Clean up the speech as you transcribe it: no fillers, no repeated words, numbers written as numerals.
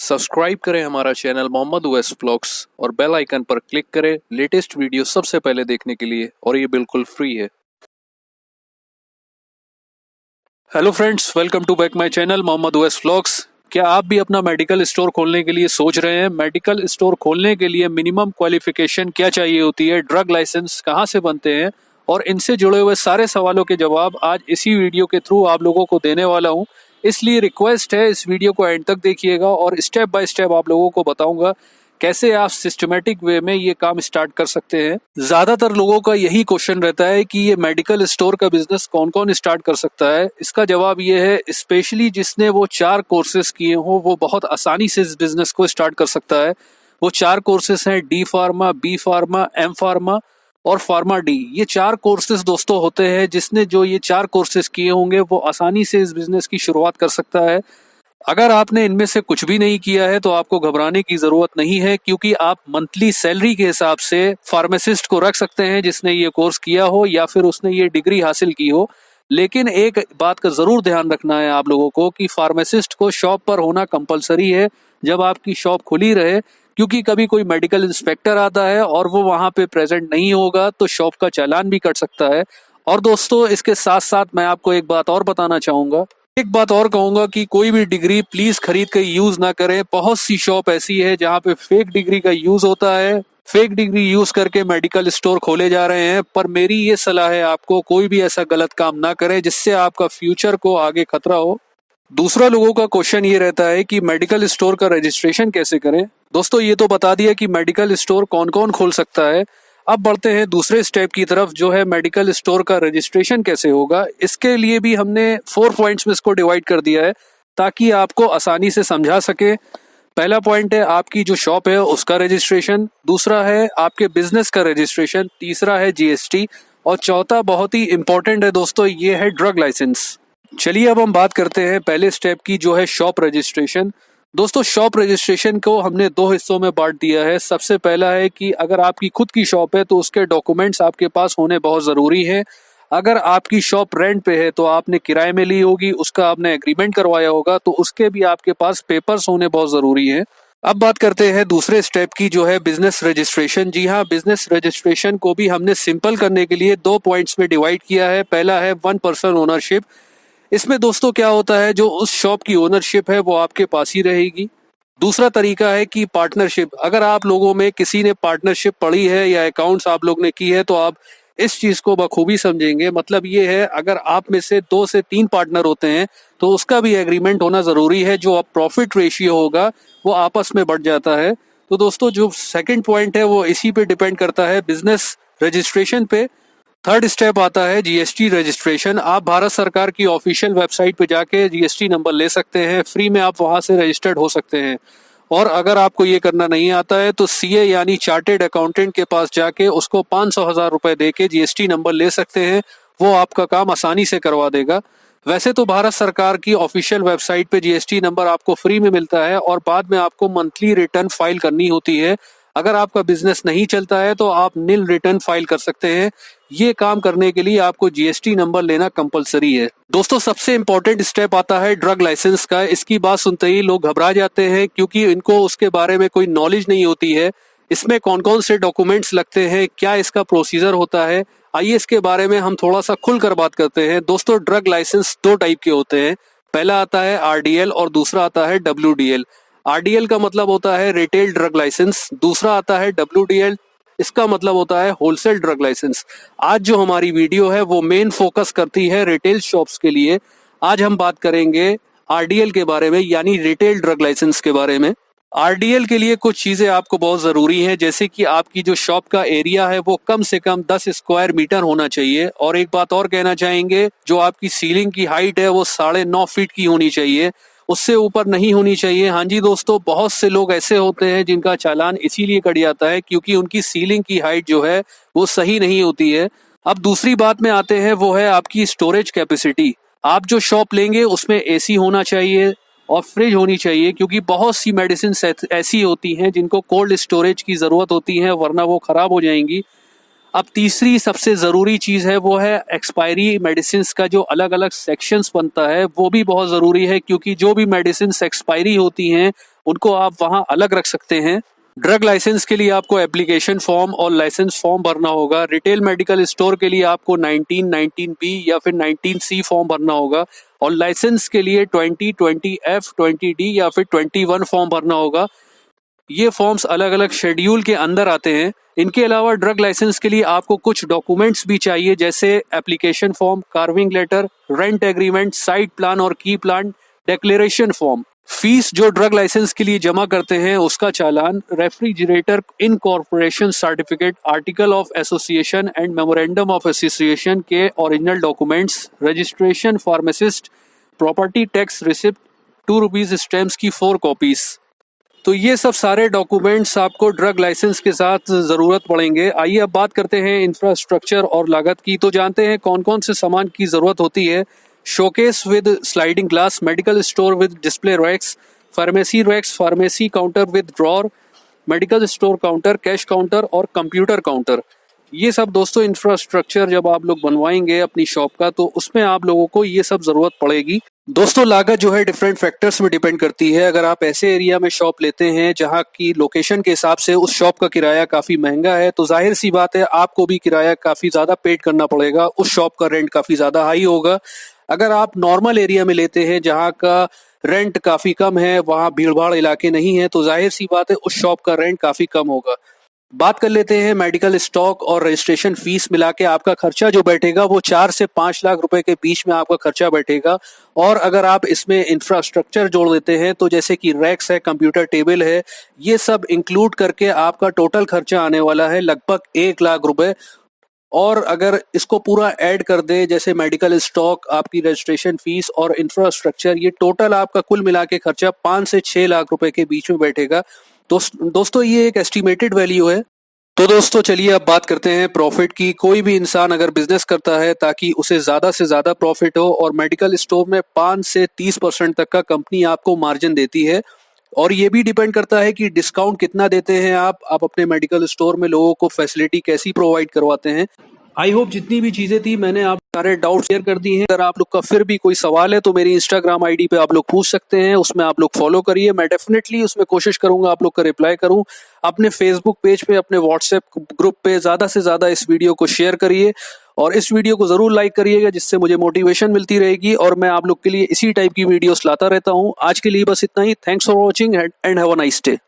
Subscribe करें हमारा channel Mohammad Uwais vlogs और बेल आइकन पर क्लिक करें लेटेस्ट वीडियो सबसे पहले देखने के लिए, और ये बिल्कुल फ्री है। Hello friends, welcome to back my channel Mohammad Uwais vlogs. क्या आप भी अपना मेडिकल स्टोर खोलने के लिए सोच रहे हैं? मेडिकल स्टोर खोलने के लिए मिनिमम क्वालिफिकेशन क्या चाहिए होती है, ड्रग लाइसेंस कहाँ से बनते हैं, और इनसे जुड़े हुए सारे सवालों के जवाब आज इसी वीडियो के थ्रू आप लोगों को देने वाला हूँ। इसलिए रिक्वेस्ट है, इस वीडियो को एंड तक देखिएगा और स्टेप बाय स्टेप आप लोगों को बताऊंगा कैसे आप सिस्टमेटिक वे में ये काम स्टार्ट कर सकते हैं। ज्यादातर लोगों का यही क्वेश्चन रहता है कि ये मेडिकल स्टोर का बिजनेस कौन कौन स्टार्ट कर सकता है। इसका जवाब ये है, स्पेशली जिसने वो 4 कोर्सेज किए हों वो बहुत आसानी से इस बिजनेस को स्टार्ट कर सकता है। वो 4 कोर्सेज हैं D pharma, B pharma, M pharma और फार्मा डी। ये 4 कोर्सेज दोस्तों होते हैं, जिसने जो ये 4 कोर्सेज किए होंगे वो आसानी से इस बिजनेस की शुरुआत कर सकता है। अगर आपने इनमें से कुछ भी नहीं किया है तो आपको घबराने की जरूरत नहीं है, क्योंकि आप मंथली सैलरी के हिसाब से फार्मासिस्ट को रख सकते हैं जिसने ये कोर्स किया हो या फिर उसने ये डिग्री हासिल की हो। लेकिन एक बात का जरूर ध्यान रखना है आप लोगों को कि फार्मासिस्ट को शॉप पर होना कंपलसरी है जब आपकी शॉप खुली रहे, क्योंकि कभी कोई मेडिकल इंस्पेक्टर आता है और वो वहां पे प्रेजेंट नहीं होगा तो शॉप का चालान भी कट सकता है। और दोस्तों, इसके साथ साथ मैं आपको एक बात और बताना चाहूंगा। एक बात और कहूंगा कि कोई भी डिग्री प्लीज खरीद कर यूज ना करें। बहुत सी शॉप ऐसी है जहां पे फेक डिग्री का यूज होता है, फेक डिग्री यूज करके मेडिकल स्टोर खोले जा रहे हैं। पर मेरी ये सलाह है, आपको कोई भी ऐसा गलत काम ना करें जिससे आपका फ्यूचर को आगे खतरा हो। दूसरा लोगों का क्वेश्चन ये रहता है कि मेडिकल स्टोर का रजिस्ट्रेशन कैसे करें। दोस्तों, ये तो बता दिया कि मेडिकल स्टोर कौन कौन खोल सकता है। अब बढ़ते हैं दूसरे स्टेप की तरफ, जो है मेडिकल स्टोर का रजिस्ट्रेशन कैसे होगा। इसके लिए भी हमने 4 पॉइंट्स में इसको डिवाइड कर दिया है ताकि आपको आसानी से समझा सके। पहला पॉइंट है आपकी जो शॉप है उसका रजिस्ट्रेशन, दूसरा है आपके बिजनेस का रजिस्ट्रेशन, तीसरा है जीएसटी, और चौथा बहुत ही इंपॉर्टेंट है दोस्तों, ये है ड्रग लाइसेंस। चलिए अब हम बात करते हैं पहले स्टेप की, जो है शॉप रजिस्ट्रेशन। दोस्तों, शॉप रजिस्ट्रेशन को हमने 2 हिस्सों में बांट दिया है। सबसे पहला है कि अगर आपकी खुद की शॉप है तो उसके डॉक्यूमेंट्स आपके पास होने बहुत जरूरी है। अगर आपकी शॉप रेंट पे है तो आपने किराए में ली होगी, उसका आपने एग्रीमेंट करवाया होगा, तो उसके भी आपके पास पेपर्स होने बहुत जरूरी है। अब बात करते हैं दूसरे स्टेप की, जो है बिजनेस रजिस्ट्रेशन। जी हाँ, बिजनेस रजिस्ट्रेशन को भी हमने सिंपल करने के लिए 2 पॉइंट्स में डिवाइड किया है। पहला है 1 पर्सन ओनरशिप। इसमें दोस्तों क्या होता है, जो उस शॉप की ओनरशिप है वो आपके पास ही रहेगी। दूसरा तरीका है कि पार्टनरशिप। अगर आप लोगों में किसी ने पार्टनरशिप पढ़ी है या अकाउंट्स आप लोग ने की है तो आप इस चीज को बखूबी समझेंगे। मतलब ये है, अगर आप में से 2 से 3 पार्टनर होते हैं तो उसका भी एग्रीमेंट होना जरूरी है। जो अब प्रॉफिट रेशियो होगा वो आपस में बढ़ जाता है। तो दोस्तों, जो सेकंड पॉइंट है वो इसी पे डिपेंड करता है, बिजनेस रजिस्ट्रेशन पे। थर्ड स्टेप आता है जीएसटी रजिस्ट्रेशन। आप भारत सरकार की ऑफिशियल वेबसाइट पे जाके जीएसटी नंबर ले सकते हैं, फ्री में आप वहां से रजिस्टर्ड हो सकते हैं। और अगर आपको ये करना नहीं आता है तो सीए यानी चार्टेड अकाउंटेंट के पास जाके उसको 500,000 रुपए दे के जीएसटी नंबर ले सकते हैं। वो आपका काम आसानी से करवा देगा। वैसे तो भारत सरकार की ऑफिशियल वेबसाइट पे जीएसटी नंबर आपको फ्री में मिलता है और बाद में आपको मंथली रिटर्न फाइल करनी होती है। अगर आपका बिजनेस नहीं चलता है तो आप नील रिटर्न फाइल कर सकते हैं। ये काम करने के लिए आपको जीएसटी नंबर लेना कंपलसरी है। दोस्तों, सबसे इंपॉर्टेंट स्टेप आता है ड्रग लाइसेंस का। इसकी बात सुनते ही लोग घबरा जाते हैं, क्योंकि इनको उसके बारे में कोई नॉलेज नहीं होती है। इसमें कौन कौन से डॉक्यूमेंट्स लगते हैं, क्या इसका प्रोसीजर होता है, आइए इसके बारे में हम थोड़ा सा खुलकर बात करते हैं। दोस्तों, ड्रग लाइसेंस 2 टाइप के होते हैं। पहला आता है आरडीएल और दूसरा आता है डब्ल्यूडीएल। आरडीएल का मतलब होता है रिटेल ड्रग लाइसेंस, दूसरा आता है डब्ल्यूडीएल, इसका मतलब होता है होलसेल ड्रग लाइसेंस। आज जो हमारी वीडियो है वो मेन फोकस करती है रिटेल शॉप्स के लिए। आज हम बात करेंगे आरडीएल के बारे में, यानी रिटेल ड्रग लाइसेंस के बारे में। आरडीएल के लिए कुछ चीजें आपको बहुत जरूरी है, जैसे कि आपकी जो शॉप का एरिया है वो कम से कम 10 स्क्वायर मीटर होना चाहिए। और एक बात और कहना चाहेंगे, जो आपकी सीलिंग की हाइट है वो 9.5 फीट की होनी चाहिए, उससे ऊपर नहीं होनी चाहिए। हाँ जी दोस्तों, बहुत से लोग ऐसे होते हैं जिनका चालान इसीलिए कट जाता है क्योंकि उनकी सीलिंग की हाइट जो है वो सही नहीं होती है। अब दूसरी बात में आते हैं, वो है आपकी स्टोरेज कैपेसिटी। आप जो शॉप लेंगे उसमें एसी होना चाहिए और फ्रिज होनी चाहिए, क्योंकि बहुत सी मेडिसिन ऐसी होती हैं जिनको कोल्ड स्टोरेज की जरूरत होती है, वरना वो खराब हो जाएंगी। अब तीसरी सबसे जरूरी चीज है वो है एक्सपायरी मेडिसिन का जो अलग अलग सेक्शंस बनता है, वो भी बहुत जरूरी है, क्योंकि जो भी मेडिसिन एक्सपायरी होती हैं उनको आप वहां अलग रख सकते हैं। ड्रग लाइसेंस के लिए आपको एप्लीकेशन फॉर्म और लाइसेंस फॉर्म भरना होगा। रिटेल मेडिकल स्टोर के लिए आपको 19, 19B या फिर 19C फॉर्म भरना होगा और लाइसेंस के लिए 20, 20F, 20D या फिर 21 फॉर्म भरना होगा। ये फॉर्म्स अलग अलग शेड्यूल के अंदर आते हैं। इनके अलावा ड्रग लाइसेंस के लिए आपको कुछ डॉक्यूमेंट्स भी चाहिए, जैसे application form, covering letter, rent agreement, site plan और key plan, declaration form. Fees जो ड्रग लाइसेंस के लिए जमा करते हैं उसका challan, refrigerator incorporation certificate, article of association and memorandum of association के original documents, registration, pharmacist, property tax receipt, ₹2 stamps की 4 कॉपीज। तो ये सब सारे डॉक्यूमेंट्स आपको ड्रग लाइसेंस के साथ ज़रूरत पड़ेंगे। आइए अब बात करते हैं इंफ्रास्ट्रक्चर और लागत की। तो जानते हैं कौन कौन से सामान की ज़रूरत होती है। Showcase with sliding glass, medical store with display racks, pharmacy counter with drawer, medical store counter, cash counter और कंप्यूटर काउंटर। ये सब दोस्तों इंफ्रास्ट्रक्चर जब आप लोग बनवाएंगे अपनी शॉप का, तो उसमें आप लोगों को ये सब ज़रूरत पड़ेगी। दोस्तों लागत जो है डिफरेंट फैक्टर्स में डिपेंड करती है। अगर आप ऐसे एरिया में शॉप लेते हैं जहां की लोकेशन के हिसाब से उस शॉप का किराया काफ़ी महंगा है, तो जाहिर सी बात है आपको भी किराया काफ़ी ज़्यादा पेड करना पड़ेगा, उस शॉप का रेंट काफ़ी ज़्यादा हाई होगा। अगर आप नॉर्मल एरिया में लेते हैं जहाँ का रेंट काफ़ी कम है, वहाँ भीड़ भाड़ इलाके नहीं है, तो जाहिर सी बात है उस शॉप का रेंट काफ़ी कम होगा। बात कर लेते हैं मेडिकल स्टॉक और रजिस्ट्रेशन फीस मिला के आपका खर्चा जो बैठेगा वो 4 से 5 लाख रुपए के बीच में आपका खर्चा बैठेगा। और अगर आप इसमें इंफ्रास्ट्रक्चर जोड़ देते हैं, तो जैसे कि रैक्स है, कंप्यूटर टेबल है, ये सब इंक्लूड करके आपका टोटल खर्चा आने वाला है लगभग 1 लाख रुपए। और अगर इसको पूरा ऐड कर दे, जैसे मेडिकल स्टॉक, आपकी रजिस्ट्रेशन फीस और इंफ्रास्ट्रक्चर, ये टोटल आपका कुल मिला के खर्चा 5 से 6 लाख रुपए के बीच में बैठेगा। दोस्तों ये एक एस्टिमेटेड वैल्यू है। तो दोस्तों चलिए अब बात करते हैं प्रॉफिट की। कोई भी इंसान अगर बिजनेस करता है ताकि उसे ज्यादा से ज्यादा प्रॉफिट हो, और मेडिकल स्टोर में 5 से 30% तक का कंपनी आपको मार्जिन देती है। और ये भी डिपेंड करता है कि डिस्काउंट कितना देते हैं आप अपने मेडिकल स्टोर में लोगों को फैसिलिटी कैसी प्रोवाइड करवाते हैं। आई होप जितनी भी चीजें थी मैंने आप सारे डाउट शेयर कर दी हैं। अगर आप लोग का फिर भी कोई सवाल है तो मेरी इंस्टाग्राम आईडी पे आप लोग पूछ सकते हैं, उसमें आप लोग फॉलो करिए। मैं डेफिनेटली उसमें कोशिश करूंगा आप लोग का रिप्लाई करूं। अपने फेसबुक पेज पे, अपने व्हाट्सएप ग्रुप पे ज्यादा से ज्यादा इस वीडियो को शेयर करिए और इस वीडियो को जरूर लाइक करिएगा, जिससे मुझे मोटिवेशन मिलती रहेगी और मैं आप लोग के लिए इसी टाइप की वीडियोस लाता रहता हूँ। आज के लिए बस इतना ही। Thanks for watching and have a nice day.